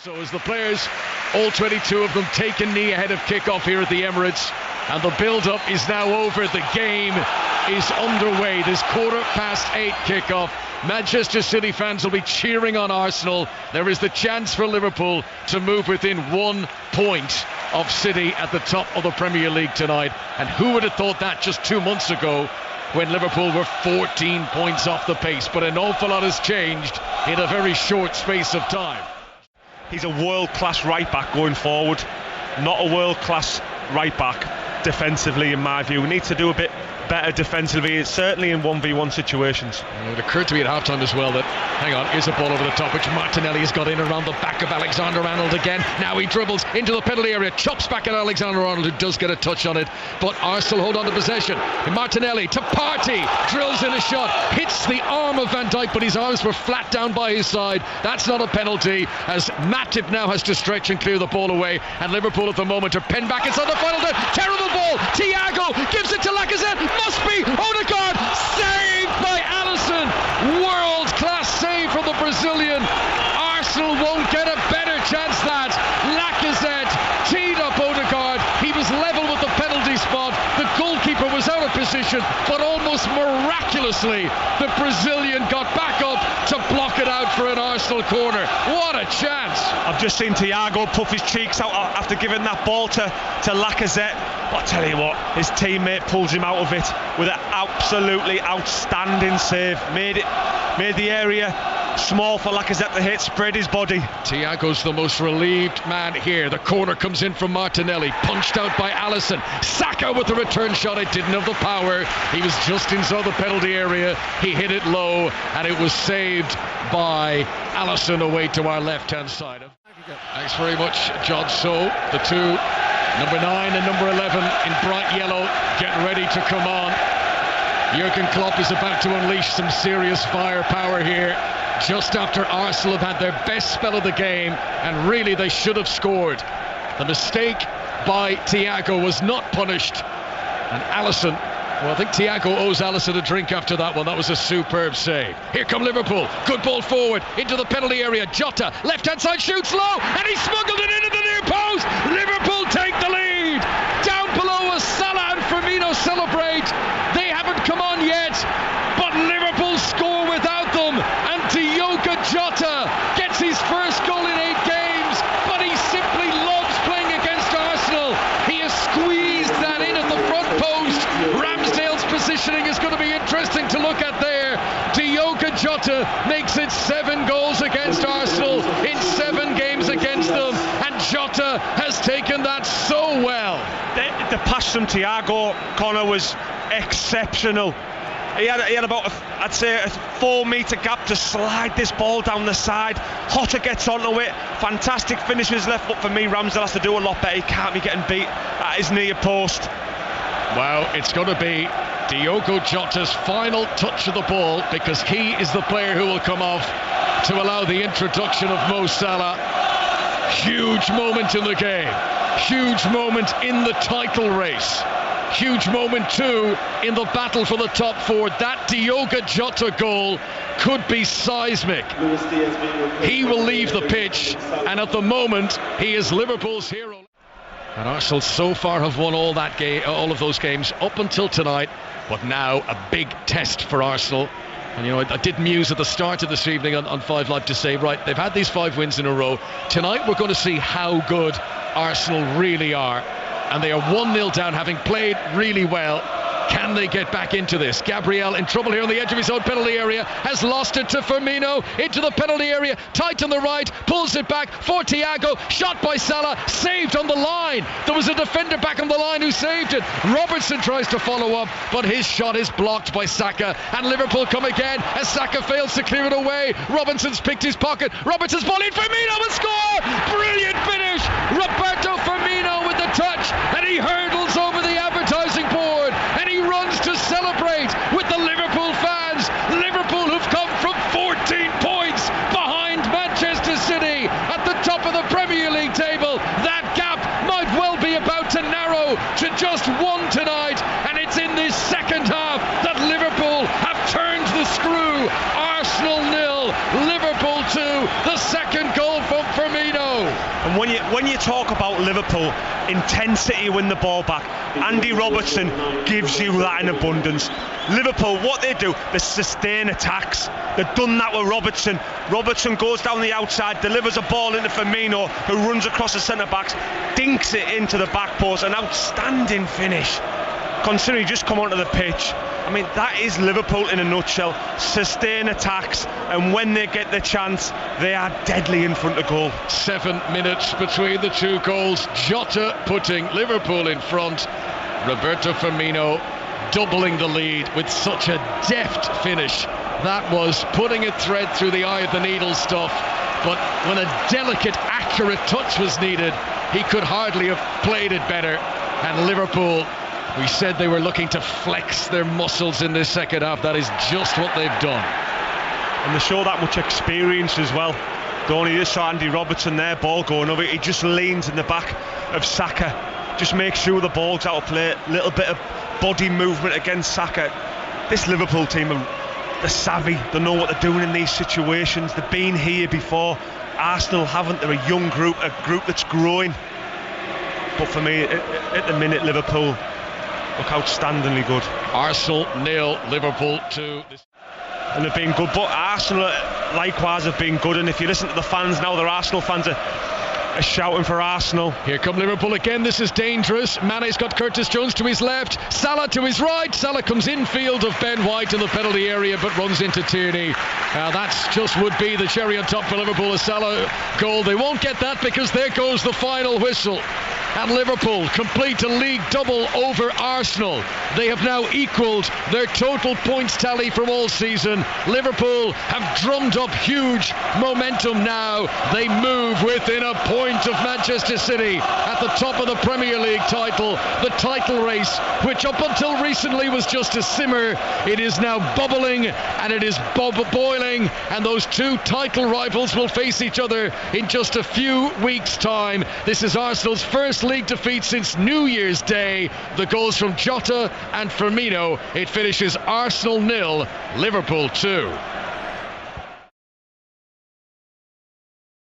So as the players, all 22 of them, take a knee ahead of kickoff here at the Emirates, and the build-up is now over. The game is underway. This 8:15 kickoff. Manchester City fans will be cheering on Arsenal. There is the chance for Liverpool to move within 1 point of City at the top of the Premier League tonight. And who would have thought that just 2 months ago, when Liverpool were 14 points off the pace? But an awful lot has changed in a very short space of time. He's a world-class right-back going forward, not a world-class right-back defensively, in my view. We need to do a bit better defensively, certainly in 1v1 situations. It occurred to me at halftime as well that, hang on, here's a ball over the top, which Martinelli has got in around the back of Alexander-Arnold again. Now he dribbles into the penalty area, chops back at Alexander-Arnold, who does get a touch on it, but Arsenal hold on to possession. And Martinelli to Partey, drills in a shot, hits the arm of Van Dijk, but his arms were flat down by his side. That's not a penalty, as Matip now has to stretch and clear the ball away, and Liverpool at the moment are penned back inside the final third. Terrible ball, Thiago gives it to Lacazette, must be Odegaard, saved by Alisson. World-class save from the Brazilian. Arsenal won't get a better chance that. Lacazette teed up Odegaard. He was level with the penalty spot. The goalkeeper was out of position, but almost miraculously the Brazilian got back up to block it out for an Arsenal corner. What a chance. I've just seen Thiago puff his cheeks out after giving that ball to Lacazette. But I'll tell you what, his teammate pulls him out of it with an absolutely outstanding save. Made the area small for Lacazette to hit, spread his body. Thiago's the most relieved man here. The corner comes in from Martinelli, punched out by Alisson. Saka with the return shot, it didn't have the power. He was just inside the penalty area. He hit it low, and it was saved by Alisson away to our left-hand side. Thanks very much, John. So the two, number 9 and number 11 in bright yellow, get ready to come on. Jurgen Klopp is about to unleash some serious firepower here, just after Arsenal have had their best spell of the game, and really they should have scored. The mistake by Thiago was not punished, and Alisson, well, I think Thiago owes Alisson a drink after that one. That was a superb save. Here come Liverpool. Good ball forward into the penalty area. Jota, left-hand side, shoots low, and he smuggled it into the near post. Liverpool take the lead. Down below as Salah and Firmino celebrate. They haven't come on yet, but Liverpool score without them. And Diogo Jota gets his first goal in 8 games, but he simply loves playing against Arsenal. He has squeezed that in at the front post. Ramsdale's positioning is going to be interesting to look at there. Diogo Jota makes it 7 goals against Arsenal in 7 games against them, and Jota has taken that so well. The pass from Thiago, Connor, was exceptional. He had about, I'd say, a 4-metre gap to slide this ball down the side. Jota gets onto it. Fantastic finish with his left foot. For me, Ramsdale has to do a lot better. He can't be getting beat at his near post. Well, it's going to be Diogo Jota's final touch of the ball, because he is the player who will come off to allow the introduction of Mo Salah. Huge moment in the game. Huge moment in the title race. Huge moment too in the battle for the top 4. That Diogo Jota goal could be seismic. He will leave the pitch, and at the moment he is Liverpool's hero. And Arsenal so far have won all of those games up until tonight, but now a big test for Arsenal. And I did muse at the start of this evening on 5 Live to say, right, they've had these 5 wins in a row. Tonight we're going to see how good Arsenal really are. And they are 1-0 down, having played really well. Can they get back into this? Gabriel in trouble here on the edge of his own penalty area, has lost it to Firmino, into the penalty area, tight on the right, pulls it back for Thiago, shot by Salah, saved on the line. There was a defender back on the line who saved it. Robertson tries to follow up, but his shot is blocked by Saka, and Liverpool come again as Saka fails to clear it away. Robinson's picked his pocket, Robertson's ball in, Firmino will score! Brilliant finish! Roberto Firmino with the touch, and he hurdles over the advertising board, and he runs to celebrate with the Liverpool fans. Liverpool who've come from 14 points behind Manchester City at the top of the Premier League table. That gap might well be about to narrow to just 1 tonight, and it's in this second half that Liverpool have turned the screw. Arsenal 0, Liverpool 2, the second goal from And when you talk about Liverpool, intensity win the ball back, Andy Robertson gives you that in abundance. Liverpool, what they do, they sustain attacks. They've done that with Robertson. Robertson goes down the outside, delivers a ball into Firmino, who runs across the centre-backs, dinks it into the back post. An outstanding finish, considering he just come onto the pitch. I mean, that is Liverpool in a nutshell. Sustain attacks, and when they get the chance, they are deadly in front of goal. 7 minutes between the two goals. Jota putting Liverpool in front. Roberto Firmino doubling the lead with such a deft finish. That was putting a thread through the eye of the needle stuff. But when a delicate, accurate touch was needed, he could hardly have played it better. And Liverpool, we said they were looking to flex their muscles in this second half. That is just what they've done. And they show that much experience as well. Don't you just saw Andy Robertson there, ball going over. He just leans in the back of Saka. Just make sure the ball's out of play. A little bit of body movement against Saka. This Liverpool team, they're savvy. They know what they're doing in these situations. They've been here before. Arsenal haven't. They're a young group, a group that's growing. But for me, at the minute, Liverpool look outstandingly good. Arsenal 0, Liverpool 2. And they've been good, but Arsenal likewise have been good. And if you listen to the fans now, their Arsenal fans are shouting for Arsenal. Here come Liverpool again. This is dangerous. Mane's got Curtis Jones to his left, Salah to his right. Salah comes infield of Ben White in the penalty area, but runs into Tierney. That's just would be the cherry on top for Liverpool. A Salah goal. They won't get that because there goes the final whistle. And Liverpool complete a league double over Arsenal. They have now equalled their total points tally from all season. Liverpool have drummed up huge momentum now. They move within a point of Manchester City at the top of the Premier League title. The title race, which up until recently was just a simmer, it is now bubbling and it is boiling. And those two title rivals will face each other in just a few weeks' time. This is Arsenal's first league defeat since New Year's Day. The goals from Jota and Firmino. It finishes Arsenal 0, Liverpool 2.